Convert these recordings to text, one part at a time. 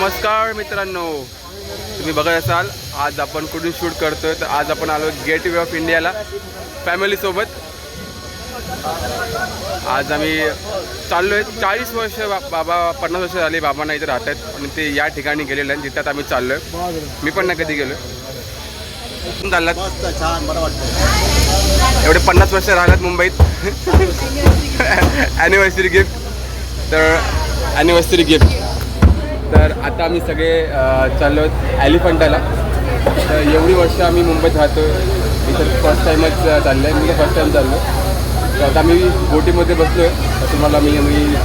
नमस्कार मित्रांनो, तुम्ही बघत असाल आज आपण कुठून शूट करतोय. तर आज आपण आलो गेट वे ऑफ इंडियाला फॅमिलीसोबत. आज आम्ही चाललो आहे. 40 वर्ष बाबा 50 वर्ष झाली बाबांना इथे राहत आहेत आणि ते या ठिकाणी गेलेले आहेत जिथं आम्ही चाललो आहे. मी पण नाही कधी गेलो. चाललात छान बरं वाटतं. एवढे 50 वर्ष राहिल्यात मुंबईत. Anniversary gift. तर ॲनिव्हर्सरी गिफ्ट. तर आता आम्ही सगळे चाललो आहोत ॲलिफंटाला. तर एवढी वर्ष आम्ही मुंबईत राहतो. इथं फर्स्ट टाईमच चाललं आहे. मी तर फर्स्ट टाईम चाललो. तर आता मी बोटीमध्ये बसलो आहे. तर तुम्हाला मी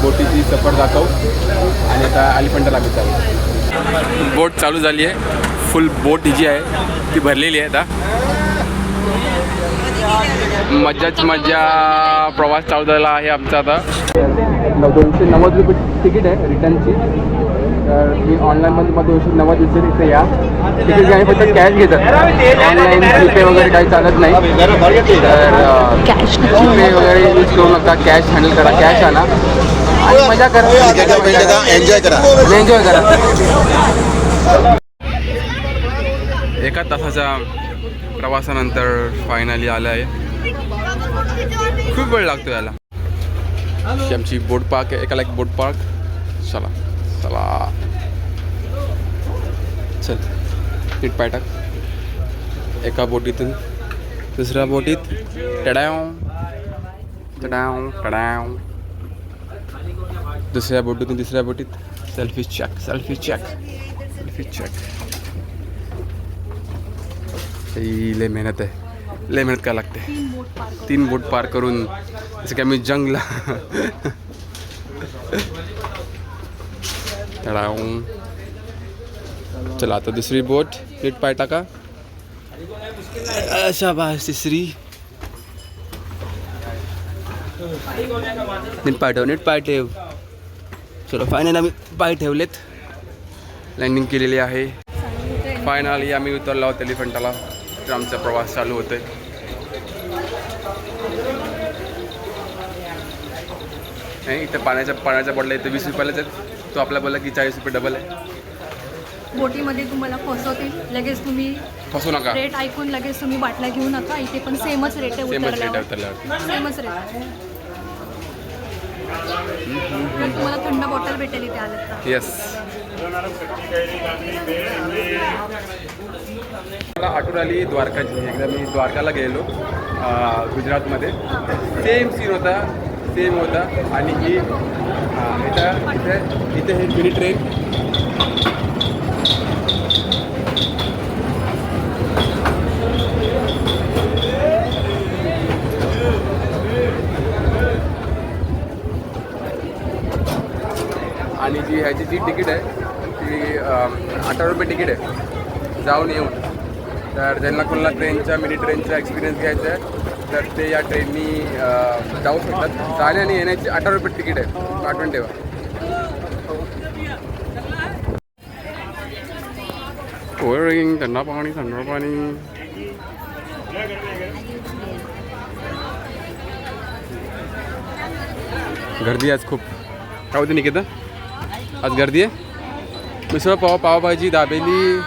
बोटीची सफर दाखवू आणि आता ॲलिफंटाला आम्ही चालू. बोट चालू झाली आहे. फुल बोट ही जी आहे ती भरलेली आहे. आता मज्जाच मज्जा. प्रवास चालू झाला आहे आमचा. आता 290 रुपये तिकीट आहे रिटर्नची. तर मी ऑनलाईनमध्ये मला 290 दिसेल. इथे या तिकीट घ्यायला फक्त कॅश घेतात. ऑनलाईन जीपे वगैरे काही चालत नाही. तर जीपे वगैरे यूज करू नका. कॅश हँडल करा. कॅश आणा आणि मजा करा. एन्जॉय करा. एन्जॉय करा. एका तासाच्या प्रवासानंतर फायनली आलं आहे. खूप वेळ लागतो याला. आमची बोट पार्क आहे. एकाला एक बोट पार्क. चला चला चल. नीट पाय टाक. एका बोटीतून दुसऱ्या बोटीत टडाव टडाव टडाव. दुसऱ्या बोटीतून तिसऱ्या बोटीत. Selfie check selfie check selfie check. लय मेहनत आहे. लय मेहनत काय लागते. 3 बोट पार करून जसं की आम्ही जंगला. चला आता दुसरी बोट. नीट पाय टाका. शाबास. तिसरी. नीट पाय ठेव. नीट पाय ठेव. चलो फायनली आम्ही पाय ठेवलेत. लँडिंग केलेली आहे. फायनली आम्ही उतरलो आहोत एलिफंटाला. तर आमचा प्रवास चालू होतोय. नाही इथं पाण्याच्या बॉटला इथं 20 रुपयालाच आहेत. तो आपला बोला की 40 रुपये डबल आहे. बोटीमध्ये तुम्हाला फसवतील. लगेच तुम्ही फसू नका. रेट ऐकून लगेच तुम्ही बाटल्या घेऊ नका. इथे पण सेमच रेट आहे. सेमच रेट आहे उतरल्यावर उतरल्यावर. सेमच रेट. तर तुम्हाला थंड बॉटल भेटेल इथे आलं तर. येस. मला आठवण आली द्वारकाची. एकदा मी द्वारकाला गेलो गुजरातमध्ये. सेम सीन होता. सेम होता. आणि ही इथे हे मिनी ट्रेन. आणि ह्याची जी तिकीट आहे ती 18 रुपये तिकीट आहे जाऊन येऊन. तर ज्यांना कोणाला ट्रेनच्या मिनी ट्रेनचा एक्सपिरियन्स घ्यायचा आहे तर ते या ट्रेननी जाऊ शकतात. जाण्या आणि येण्याची 18 रुपये तिकीट आहे. आठवण ठेवा. कोल्ड्रिंक. थंड पाणी. थंड पाणी. गर्दी आज खूप. काय होते निकेता आज गर्दी आहे. मिसळ पाव पावभाजी दाबेली.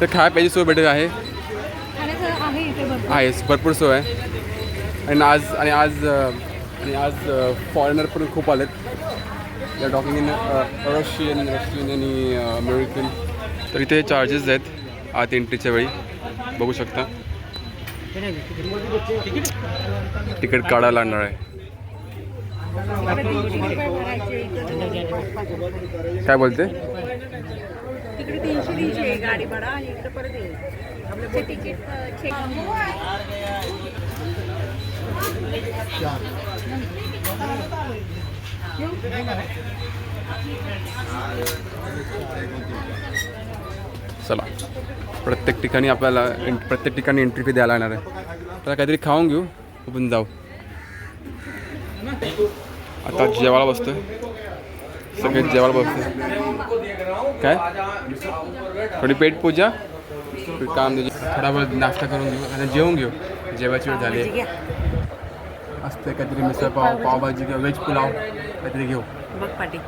तर खाय पाहिजे सोय भेटत आहे. आहे भरपूर सोय आहे. आणि आज फॉरेनर पण खूप आलेत. त्या टॉकिंग इन रशियन आणि अमेरिकन. तर इथे चार्जेस आहेत आत एंट्रीच्या वेळी. बघू शकता. तिकीट काढायला आणणार आहे. काय बोलते. गाडी भाडा आणि इकडे परत तिकीट चेक. चला प्रत्येक ठिकाणी आपल्याला प्रत्येक ठिकाणी एंट्री फी द्यायला येणार आहे. तर काहीतरी खाऊन घेऊ आपण जाऊ. आता जेवायला बसतोय. सगळे जेवायला बसतोय. काय थोडी पेट पूजा काम थोडा वेळ नाश्ता करून घेऊ आणि जेवून घेऊ. जेवायची वेळ झाली. असते काहीतरी मिसळपाव, पावभाजी किंवा व्हेज पुलाव काहीतरी घेऊ. बघ पाटी.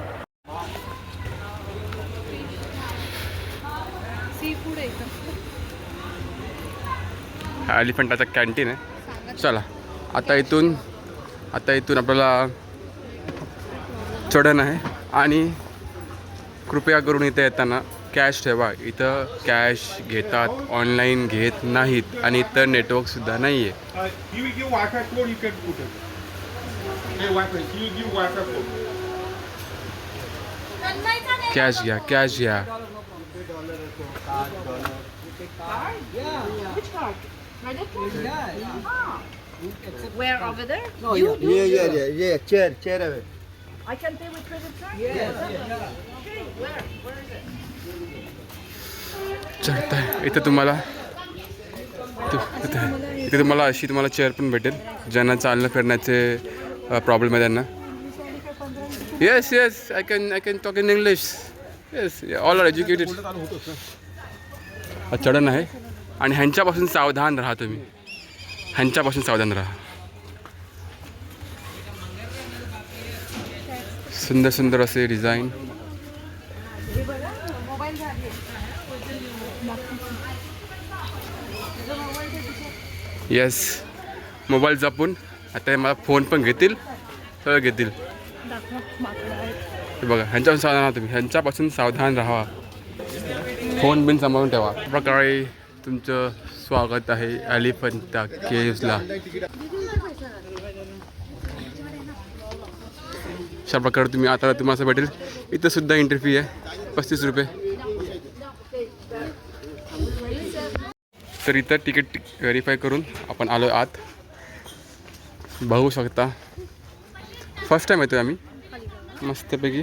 सी फूड आहे का? हा एलिफंटाचा कॅन्टीन आहे. चला आता इथून आपल्याला चढण आहे. आणि कृपया करून इथे येताना कॅश ठेवा. इथं कॅश घेतात, ऑनलाईन घेत नाहीत आणि इथं नेटवर्कसुद्धा नाही आहे. He will give Wi-Fi code, you can put it. Hey, Wi-Fi, he will give Wi-Fi code. Cash घ्या, कॅश घ्या. Which card? Credit card? Where over there? Yeah, chair away. I can pay with credit card? Yes. Okay, where? Where is it? चढताय. इथं तुम्हाला इथे तुम्हाला अशी chair पण भेटेल ज्यांना चालणं फिरण्याचे प्रॉब्लेम आहे त्यांना. Yes I can talk in English. Yes all are educated. चढण आहे आणि ह्यांच्यापासून सावधान राहा तुम्ही. ह्यांच्यापासून सावधान राहा. सुंदर सुंदर असे डिझाईन. येस मोबाईल जपून. आता मला फोन पण घेतील, सगळं घेतील. हे बघा ह्यांच्यापासून सावधान राहा तुम्ही. ह्यांच्यापासून सावधान राहा. फोन बिन सांभाळून ठेवा. प्रकारे तुमचं स्वागत आहे एलिफंटा केव्सला. अशा प्रकारे तुम्ही आता तुम्हाला असं भेटेल. इथं सुद्धा एंट्री फी आहे 35 रुपये. तर इथं तिकीट व्हेरीफाय करून आपण आलो आत. बघू शकता फर्स्ट टाईम येतो आम्ही मस्तपैकी.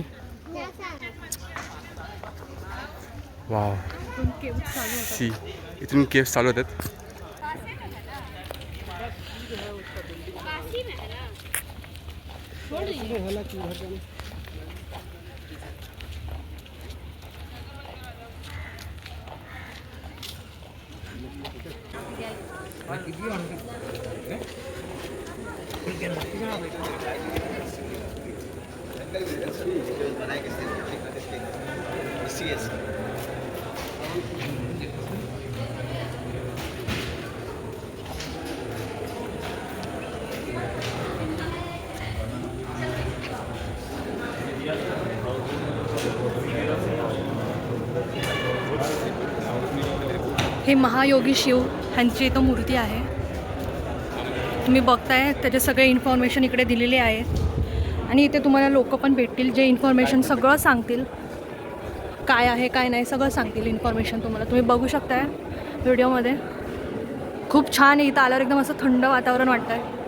वाव सी इथून केव्स चालू होतात. हे महायोगी शिव ह्यांची इथं मूर्ती आहे. तुम्ही बघताय त्याचे सगळे इन्फॉर्मेशन इकडे दिलेले आहे. आणि इथे तुम्हाला लोक पण भेटतील जे इन्फॉर्मेशन सगळं सांगतील. काय आहे काय नाही सगळं सांगतील इन्फॉर्मेशन तुम्हाला. तुम्ही बघू शकताय व्हिडिओमध्ये. खूप छान आहे. इथं आल्यावर एकदम असं थंड वातावरण वाटतं आहे.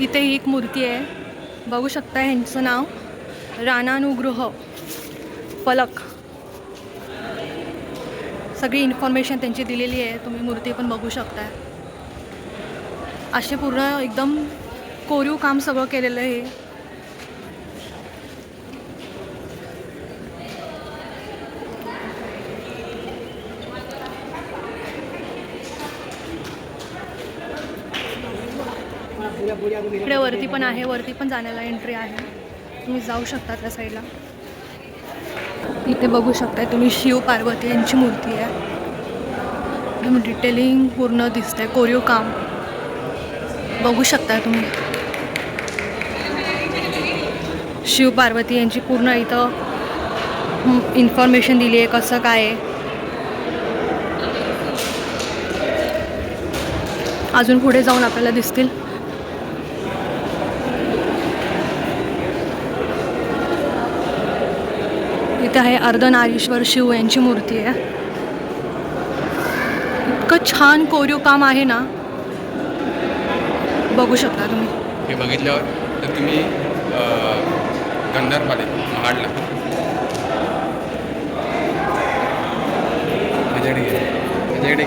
इथे ही एक मूर्ती आहे. बघू शकता ह्यांचं नाव रानानुग्रह फलक. सगळी इन्फॉर्मेशन त्यांची दिलेली आहे. तुम्ही मूर्ती पण बघू शकताय. असे पूर्ण एकदम कोरीव काम सगळं केलेलं आहे. इकडे वरती पण आहे. वरती पण जाण्याला एंट्री आहे. तुम्ही जाऊ शकता त्या साईडला. इथे बघू शकताय तुम्ही शिव पार्वती यांची मूर्ती आहे. एकदम डिटेलिंग पूर्ण दिसतंय. कोरीव काम बघू शकताय तुम्ही. शिव पार्वती यांची पूर्ण इथं इन्फॉर्मेशन दिली आहे कसं काय आहे. अजून पुढे जाऊन आपल्याला दिसतील. इथे आहे अर्धनारीश्वर शिव यांची मूर्ती आहे. इतकं छान कोरीव काम आहे ना. बघू शकता तुम्ही. हे बघितल्यावर तर तुम्ही गंधारपाले महाडला त्याच्याकडे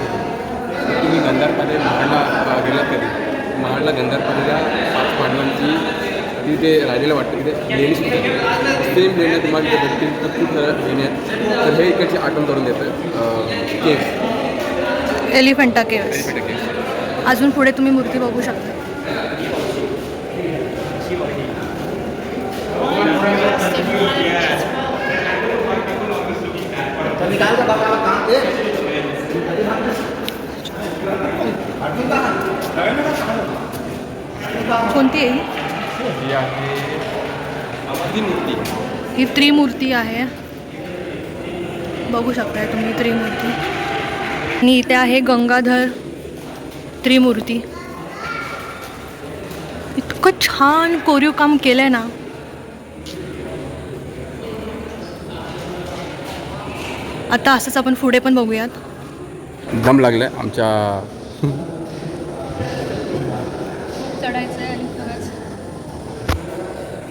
तुम्ही गंधारपाले महाडला गेलात कधी. महाडला गंधारपालेला 5 पांडवांची तिथे राहिलेलं वाटतं. तिथे लेणी सुद्धा सेम लेण्या तुम्हाला इथे भेटतील तर खूप साऱ्या लेण्या आहेत. तर हे इकडची आठवण करून देतं केव्स. एलिफंटा केव्स. अजून पुढे तुम्ही मूर्ती बघू शकता. कोणती आहे ही? ही आहे त्रिमूर्ती. ही त्रिमूर्ती आहे, बघू शकताय तुम्ही त्रिमूर्ती. आणि इथे आहे गंगाधर त्रिमूर्ती. इतकं छान कोरीव काम केलंय ना. आता असंच आपण पुढे पण बघूयात. दम लागलाय आमच्या. चढायचं आणि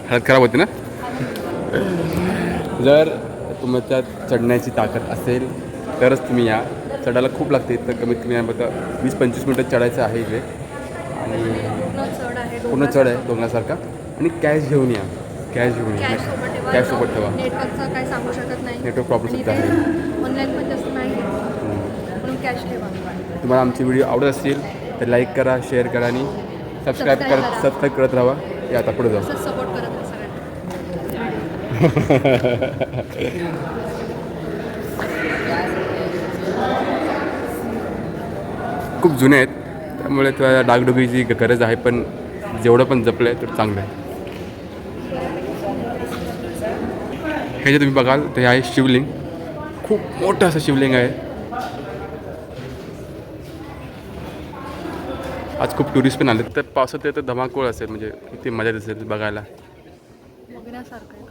हालत खराब होते ना. जर तुमच्यात चढण्याची ताकद असेल तरच तुम्ही या. चढायला खूप लागते, तर कमीत कमी आता 20-25 मिनटं चढायचं आहे इकडे. आणि चढ आहे, पूर्ण चढ आहे डोंगरासारखा. आणि कॅश घेऊन या. कॅश घेऊन या. कॅश सोबत ठेवा. नेटवर्कचं काय सांगू शकत नाही. नेटवर्क प्रॉब्लेम सुद्धा आहे. ऑनलाईन पण जास्त नाही म्हणून कॅश ठेवा. तुम्हाला आमची व्हिडिओ आवडत असतील तर लाईक करा, शेअर करा आणि सबस्क्राईब करत राहा. या आता पुढे जाऊ. असंच सपोर्ट करत राहा सगळ्यांना. खूप जुने आहेत त्यामुळे त्या डागडुगीची गरज आहे, पण जेवढं पण जपलं आहे तेवढं चांगलं आहे. हे जे तुम्ही बघाल ते आहे शिवलिंग. खूप मोठं असं शिवलिंग आहे. आज खूप टुरिस्ट पण आले, तर पावसात येतं धमाकोळ असेल, म्हणजे किती मजा दिसेल बघायला.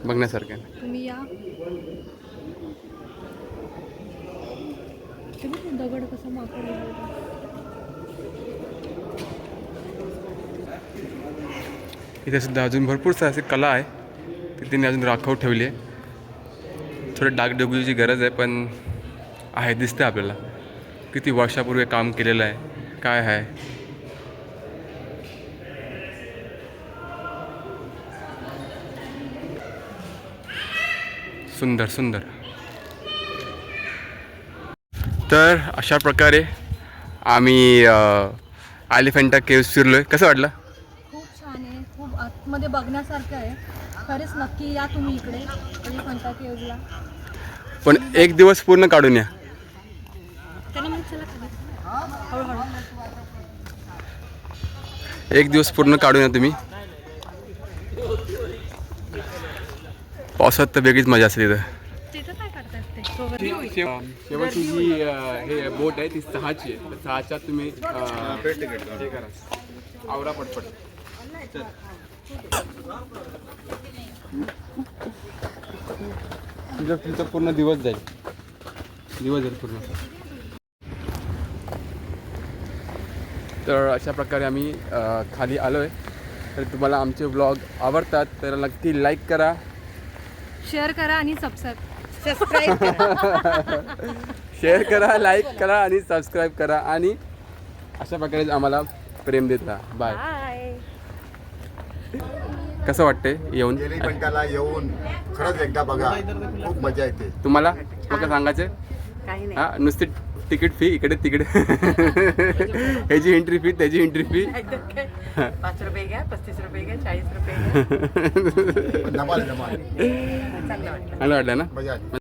बघण्यासारखं आहे. तुम्ही या. दगड कसा माकड. इथे सुद्धा अजून भरपूर अशी कला आहे ती त्यांनी अजून राखव ठेवली आहे. थोडं डागडुगीची गरज आहे, पण आहे, दिसतं आपल्याला किती वर्षापूर्वी काम केलेलं आहे. काय आहे सुंदर सुंदर. तर अशा प्रकारे आम्ही एलिफंटा केव्स फिरलोय. कसं वाटलं? खूप छान आहे, खूप आतमध्ये बघण्यासारखं आहे. खरेच नक्की या तुम्ही इकडे एलिफंटा केव्हला. पण एक दिवस पूर्ण काढून या. त्याने मग चला हळूहळू. एक दिवस पूर्ण काढून या तुम्ही. पावसात तर वेगळीच मजा असते तिथं. तिथं काय करतात ते? शेवटची जी हे बोट आहे ती 6ची आहे. 6च्या तुम्ही हे करा, आवरा पटपट. तुमचा पूर्ण दिवस जाईल पूर्ण. तर अशा प्रकारे आम्ही खाली आलो आहे. तर तुम्हाला आमचे व्लॉग आवडतात तर नक्की लाईक करा, शेअर करा आणि सबस्क्राईब शेअर करा, लाईक करा आणि सबस्क्राईब करा. आणि अशा प्रकारे आम्हाला प्रेम देत राहा. बाय. कसं वाटते येऊन? एलिफंटाला येऊन खरंच एकदा बघा, खूप मजा येते. तुम्हाला मग सांगायचं हां, नुसती तिकीट फी इकडे तिकडे ह्याची एंट्री फी त्याची एंट्री फी 5 रुपये घ्या, 35 रुपये घ्या, 40 रुपये घ्या. धमाल चांगलं वाटलं. चांगलं वाटलं ना? मजा आली.